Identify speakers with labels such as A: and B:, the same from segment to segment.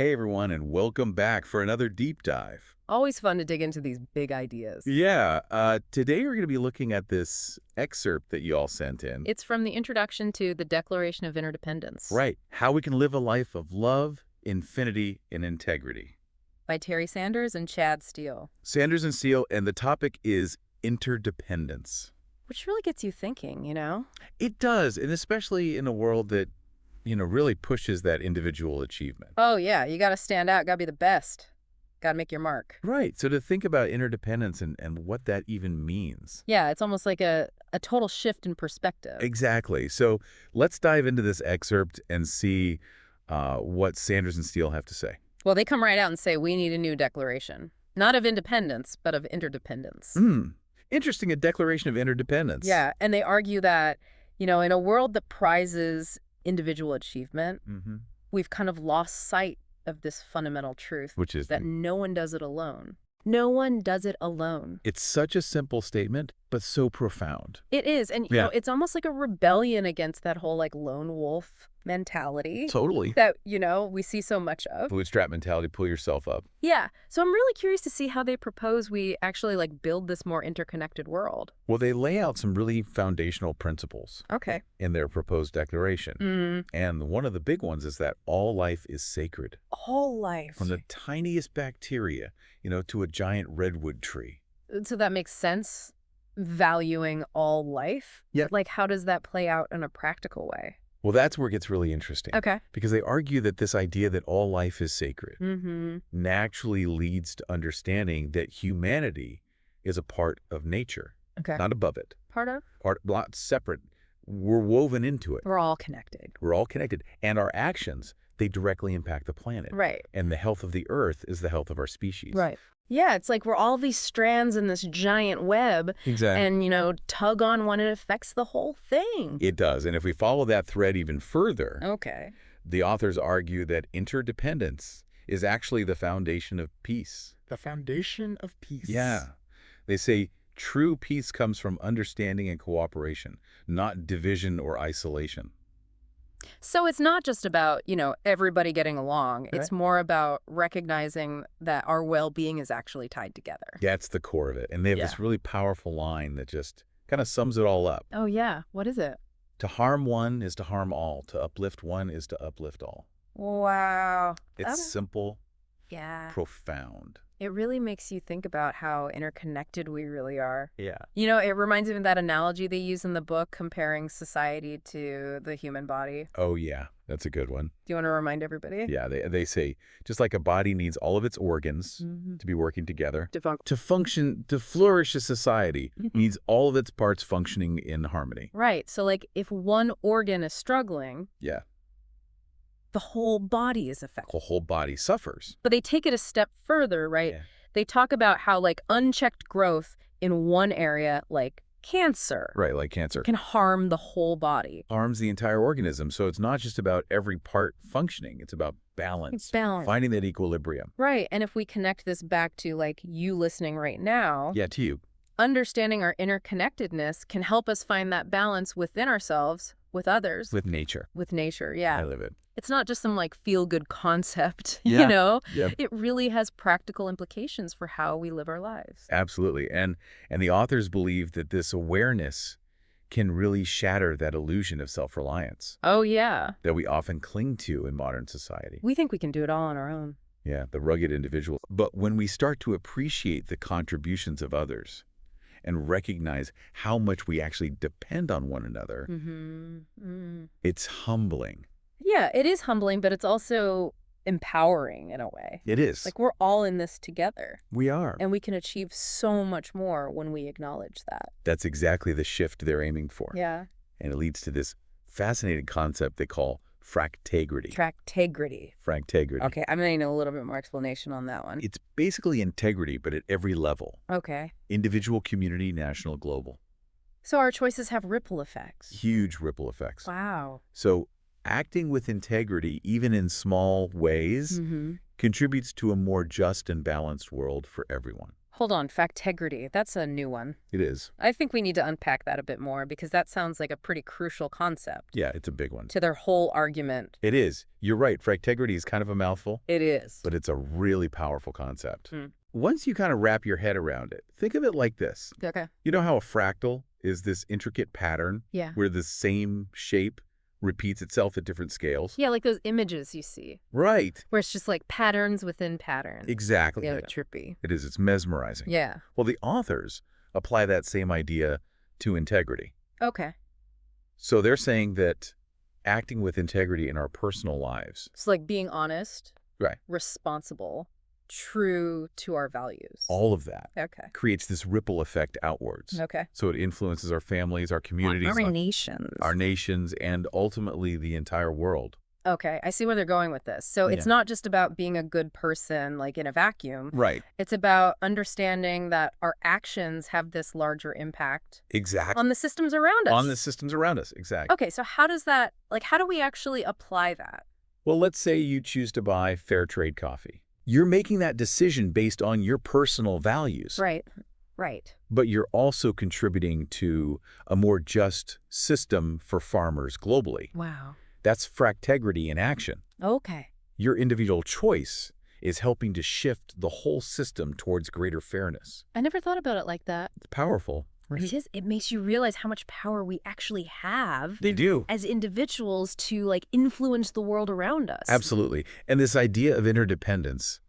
A: Hey everyone, and welcome back for another deep dive.
B: Always fun to dig into these big ideas.
A: Today we're going to be looking at this excerpt that you all sent in.
B: It's from the introduction to the Declaration of Interdependence
A: Right, how we can live a life of love, infinity, and integrity.
B: by Terry Sanders and Chad Steele,
A: Sanders and Steele, and the topic is interdependence.
B: which really gets you thinking, you know?
A: It does, and especially in a world that, really pushes that individual achievement.
B: Oh, yeah, you got to stand out, got to be the best, got to make your mark.
A: Right, so to think about interdependence and what that even means.
B: Yeah, it's almost like a total shift in perspective.
A: Exactly. So let's dive into this excerpt and see what Sanders and Steele have to say.
B: Well, they come right out and say we need a new declaration. Not of independence, but of interdependence.
A: Interesting, a Declaration of Interdependence.
B: Yeah, and they argue that, in a world that prizes individual achievement, we've kind of lost sight of this fundamental truth,
A: Which is
B: that no one does it alone. No one does it alone.
A: it's such a simple statement, but so profound.
B: It is. And,
A: Yeah.
B: it's almost like a rebellion against that whole, lone wolf mentality
A: Totally.
B: that, we see so much of.
A: Bootstrap mentality, pull yourself up.
B: Yeah. So I'm really curious to see how they propose we actually, build this more interconnected world.
A: Well, they lay out some really foundational principles
B: Okay.
A: in their proposed declaration. And one of the big ones is that all life is sacred.
B: All life.
A: From the tiniest bacteria, to a giant redwood tree.
B: So that makes sense, valuing all life.
A: Yep.
B: But, how does that play out in a practical way?
A: Well, that's where it gets really interesting.
B: Okay.
A: Because they argue that this idea that all life is sacred naturally leads to understanding that humanity is a part of nature,
B: Okay.
A: not above it,
B: Part of?
A: not separate. We're woven into it.
B: We're all connected.
A: We're all connected. And our actions, they directly impact the planet.
B: Right.
A: And the health of the earth is the health of our species.
B: Right. Yeah, it's like we're all these strands in this giant web
A: Exactly.
B: and, tug on one, it affects the whole thing.
A: It does. And if we follow that thread even further,
B: Okay.
A: the authors argue that interdependence is actually the foundation of peace.
C: The foundation of peace.
A: Yeah. They say true peace comes from understanding and cooperation, not division or isolation.
B: So it's not just about, everybody getting along.
A: Right.
B: It's more about recognizing that our well-being is actually tied together.
A: That's the core of it. And they have this really powerful line that just kind of sums it all up.
B: Oh, yeah. What is it?
A: To harm one is to harm all. To uplift one is to uplift all.
B: Wow.
A: It's
B: Okay.
A: simple,
B: Yeah.
A: profound.
B: It really makes you think about how interconnected we really are.
A: Yeah.
B: It reminds me of that analogy they use in the book comparing society to the human body.
A: Oh, yeah. That's a good one.
B: Do you want to remind everybody?
A: Yeah. They say just like a body needs all of its organs to be working together, to function, to flourish as society, needs all of its parts functioning in harmony.
B: Right. So, if one organ is struggling,
A: Yeah.
B: the whole body is affected.
A: The whole body suffers.
B: But they take it a step further, right?
A: Yeah.
B: They talk about how, unchecked growth in one area, like cancer,
A: Right, like cancer.
B: can harm the whole body.
A: Harms the entire organism. So it's not just about every part functioning. It's about balance.
B: Balance.
A: Finding that equilibrium.
B: Right. And if we connect this back to, you listening right now,
A: Yeah, to you.
B: understanding our interconnectedness can help us find that balance within ourselves, with others,
A: With nature.
B: with nature.
A: I
B: Yeah.
A: live it.
B: It's not just some feel-good concept,
A: Yeah. Yep.
B: It really has practical implications for how we live our lives.
A: Absolutely. And the authors believe that this awareness can really shatter that illusion of self-reliance
B: Oh, yeah.
A: that we often cling to in modern society.
B: We think we can do it all on our own.
A: Yeah, the rugged individual. But when we start to appreciate the contributions of others and recognize how much we actually depend on one another, it's humbling.
B: Yeah, it is humbling, but it's also empowering in a way.
A: It is.
B: We're all in this together,
A: We are.
B: and we can achieve so much more when we acknowledge that.
A: That's exactly the shift they're aiming for.
B: Yeah.
A: And it leads to this fascinating concept they call fractegrity.
B: Fractegrity.
A: Fractegrity.
B: Okay, I'm going to need a little bit more explanation on that one.
A: It's basically integrity, but at every level.
B: Okay.
A: Individual, community, national, global.
B: So our choices have ripple effects.
A: Huge ripple effects.
B: Wow.
A: So acting with integrity, even in small ways, contributes to a more just and balanced world for everyone.
B: Hold on, Fractegrity. That's a new one.
A: It is.
B: I think we need to unpack that a bit more because that sounds like a pretty crucial concept
A: Yeah, it's a big one.
B: to their whole argument.
A: It is. You're right. Fractegrity is kind of a mouthful,
B: It is.
A: but it's a really powerful concept. Once you kind of wrap your head around it, think of it like this.
B: Okay.
A: You know how a fractal is this intricate pattern
B: Yeah.
A: where the same shape repeats itself at different scales?
B: Yeah, like those images you see,
A: Right.
B: where it's just like patterns within patterns.
A: Exactly.
B: Yeah, trippy.
A: It is. It's mesmerizing.
B: Yeah.
A: Well, the authors apply that same idea to integrity.
B: Okay.
A: So they're saying that acting with integrity in our personal lives.
B: It's like being honest,
A: Right.
B: responsible, true to our values.
A: All of that
B: Okay.
A: creates this ripple effect outwards.
B: Okay.
A: So it influences our families, our communities, our nations, and ultimately the entire world.
B: Okay, I see where they're going with this. So it's not just about being a good person, like in a vacuum.
A: Right.
B: It's about understanding that our actions have this larger impact
A: Exactly.
B: on the systems around us.
A: On the systems around us. Exactly.
B: Okay, so how does that, like, how do we actually apply that?
A: Well, let's say you choose to buy fair trade coffee. You're making that decision based on your personal values.
B: Right, right.
A: But you're also contributing to a more just system for farmers globally.
B: Wow.
A: That's fractegrity in action.
B: Okay.
A: Your individual choice is helping to shift the whole system towards greater fairness.
B: I never thought about it like that.
A: It's powerful.
B: It makes you realize how much power we actually have
A: They do.
B: as individuals to like influence the world around us.
A: Absolutely. And this idea of interdependence,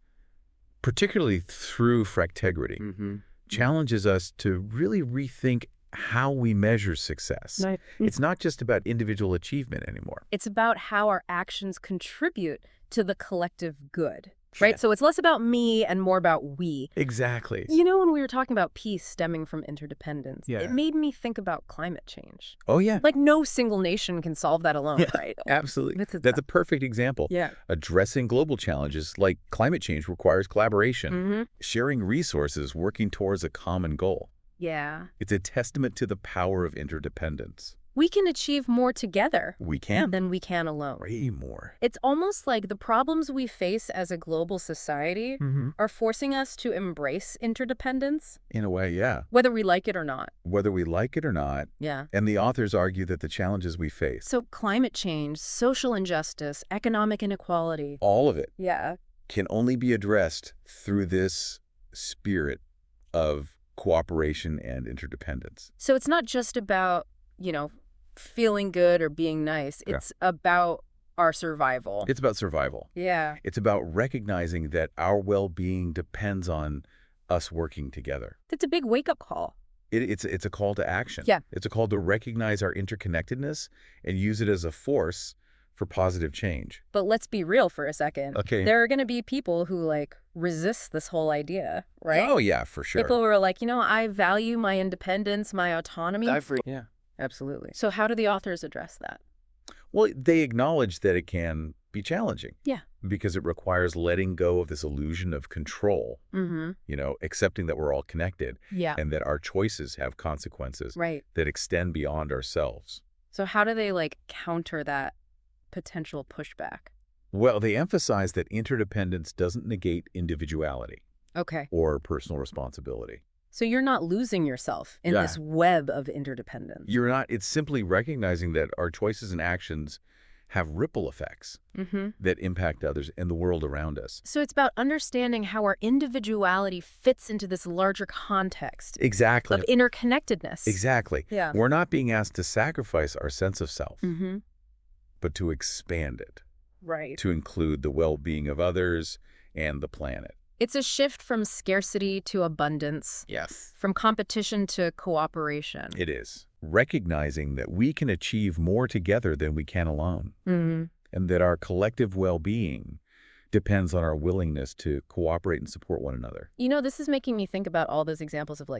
A: particularly through fractegrity, challenges us to really rethink how we measure success.
B: Right.
A: It's not just about individual achievement anymore.
B: It's about how our actions contribute to the collective good, right? So it's less about me and more about we.
A: Exactly.
B: You know, when we were talking about peace stemming from interdependence,
A: Yeah.
B: it made me think about climate change.
A: Oh, yeah.
B: Like no single nation can solve that alone, right?
A: Absolutely.
B: It's
A: That's a perfect example.
B: Yeah.
A: Addressing global challenges like climate change requires collaboration,
B: Mm-hmm.
A: sharing resources, working towards a common goal.
B: Yeah.
A: It's a testament to the power of interdependence.
B: We can achieve more together
A: We can.
B: than we can alone.
A: Way more.
B: It's almost like the problems we face as a global society are forcing us to embrace interdependence,
A: In a way, yeah.
B: whether we like it or not.
A: Whether we like it or not.
B: Yeah.
A: And the authors argue that the challenges we face,
B: So climate change, social injustice, economic inequality.
A: all of it,
B: Yeah.
A: can only be addressed through this spirit of cooperation and interdependence.
B: So it's not just about, feeling good or being nice.
A: Yeah.
B: It's about our survival.
A: It's about survival.
B: Yeah.
A: It's about recognizing that our well-being depends on us working together.
B: It's a big wake-up call.
A: It's a call to action.
B: Yeah.
A: It's a call to recognize our interconnectedness and use it as a force for positive change.
B: But let's be real for a second.
A: Okay.
B: There are going to be people who, resist this whole idea, right?
A: Oh, yeah, for sure.
B: People who are like, I value my independence, my autonomy.
A: Yeah.
B: Absolutely. So how do the authors address that?
A: Well, they acknowledge that it can be challenging.
B: Yeah.
A: Because it requires letting go of this illusion of control,
B: Mm-hmm.
A: Accepting that we're all connected
B: Yeah.
A: and that our choices have consequences
B: Right.
A: that extend beyond ourselves.
B: So how do they, counter that potential pushback?
A: Well, they emphasize that interdependence doesn't negate individuality
B: Okay.
A: or personal responsibility.
B: So you're not losing yourself in
A: Yeah.
B: this web of interdependence.
A: You're not, it's simply recognizing that our choices and actions have ripple effects
B: Mm-hmm.
A: that impact others and the world around us.
B: So it's about understanding how our individuality fits into this larger context
A: Exactly.
B: of interconnectedness.
A: Exactly.
B: Yeah.
A: We're not being asked to sacrifice our sense of self,
B: Mm-hmm.
A: but to expand it,
B: Right.
A: to include the well-being of others and the planet.
B: It's a shift from scarcity to abundance,
A: Yes.
B: from competition to cooperation.
A: It is. Recognizing that we can achieve more together than we can alone,
B: Mm-hmm.
A: and that our collective well-being depends on our willingness to cooperate and support one another.
B: This is making me think about all those examples of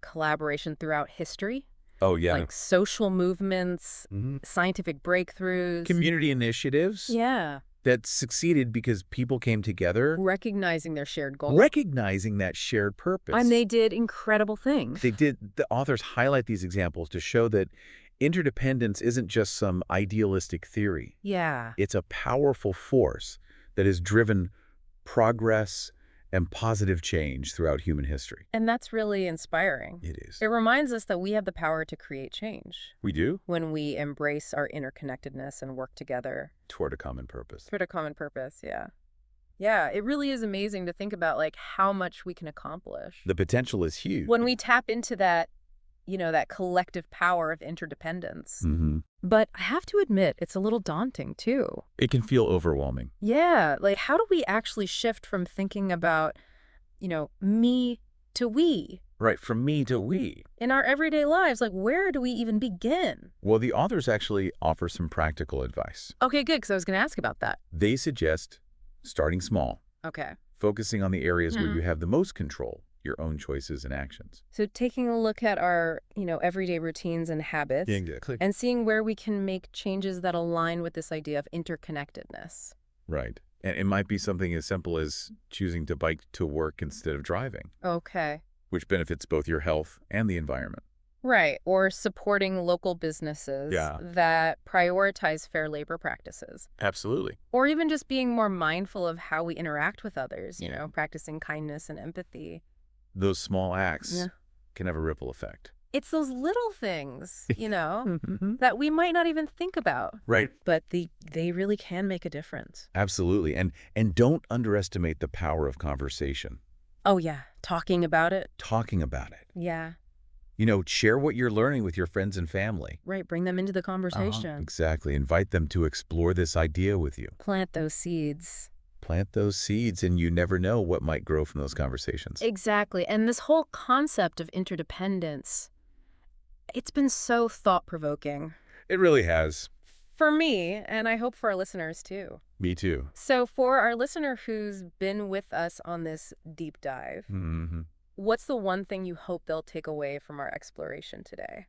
B: collaboration throughout history,
A: Oh, yeah.
B: like social movements,
A: Mhm.
B: scientific breakthroughs.
A: Community initiatives
B: Yeah.
A: that succeeded because people came together,
B: Recognizing their shared goal.
A: recognizing that shared purpose.
B: And they did incredible things.
A: The authors highlight these examples to show that interdependence isn't just some idealistic theory.
B: Yeah.
A: It's a powerful force that has driven progress and positive change throughout human history.
B: And that's really inspiring.
A: It is.
B: It reminds us that we have the power to create change
A: We do?
B: when we embrace our interconnectedness and work together
A: Toward a common purpose.
B: toward a common purpose. Yeah. Yeah, it really is amazing to think about like how much we can accomplish
A: The potential is huge.
B: when we tap into that, that collective power of interdependence.
A: Mm-hmm.
B: But I have to admit, it's a little daunting too.
A: It can feel overwhelming.
B: Yeah, like how do we actually shift from thinking about, me to we
A: Right, from me to we.
B: in our everyday lives? Like, where do we even begin?
A: Well, the authors actually offer some practical advice.
B: Okay, good, because I was going to ask about that.
A: They suggest starting small,
B: Okay.
A: focusing on the areas where you have the most control, your own choices and actions.
B: So taking a look at our, everyday routines and habits
C: Exactly.
B: and seeing where we can make changes that align with this idea of interconnectedness.
A: Right. And it might be something as simple as choosing to bike to work instead of driving,
B: Okay.
A: which benefits both your health and the environment.
B: Right. Or supporting local businesses
A: Yeah.
B: that prioritize fair labor practices.
A: Absolutely.
B: Or even just being more mindful of how we interact with others, practicing kindness and empathy.
A: Those small acts
B: Yeah.
A: can have a ripple effect.
B: It's those little things, that we might not even think about.
A: Right.
B: But they really can make a difference.
A: Absolutely. And don't underestimate the power of conversation.
B: Oh, yeah. Talking about it.
A: Talking about it.
B: Yeah.
A: Share what you're learning with your friends and family.
B: Right. Bring them into the conversation.
A: Exactly. Invite them to explore this idea with you.
B: Plant those seeds.
A: Plant those seeds, and you never know what might grow from those conversations.
B: Exactly. And this whole concept of interdependence, it's been so thought-provoking.
A: It really has.
B: For me, and I hope for our listeners too.
A: Me too.
B: So for our listener who's been with us on this deep dive,
A: Mm-hmm.
B: what's the one thing you hope they'll take away from our exploration today?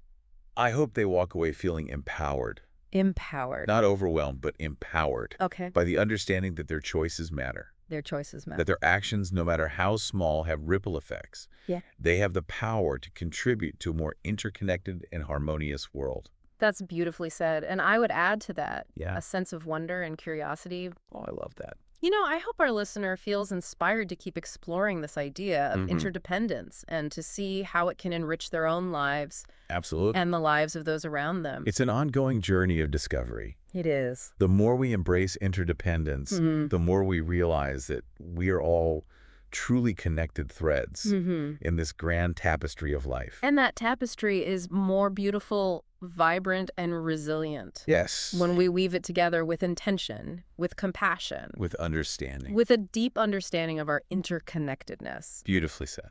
A: I hope they walk away feeling empowered.
B: Empowered.
A: Not overwhelmed, but empowered.
B: Okay.
A: By the understanding that their choices matter.
B: Their choices matter.
A: That their actions, no matter how small, have ripple effects.
B: Yeah.
A: They have the power to contribute to a more interconnected and harmonious world.
B: That's beautifully said. And I would add to that
A: Yeah.
B: a sense of wonder and curiosity.
A: Oh, I love that.
B: I hope our listener feels inspired to keep exploring this idea of interdependence and to see how it can enrich their own lives
A: Absolutely.
B: and the lives of those around them.
A: It's an ongoing journey of discovery.
B: It is.
A: The more we embrace interdependence, the more we realize that we are all truly connected threads in this grand tapestry of life.
B: And that tapestry is more beautiful, vibrant, and resilient.
A: Yes.
B: When we weave it together with intention, with compassion,
A: With understanding.
B: with a deep understanding of our interconnectedness.
A: Beautifully said.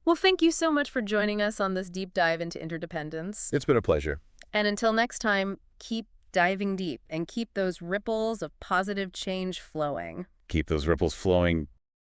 B: Well, thank you so much for joining us on this deep dive into interdependence.
A: It's been a pleasure.
B: And until next time, keep diving deep and keep those ripples of positive change flowing.
A: Keep those ripples flowing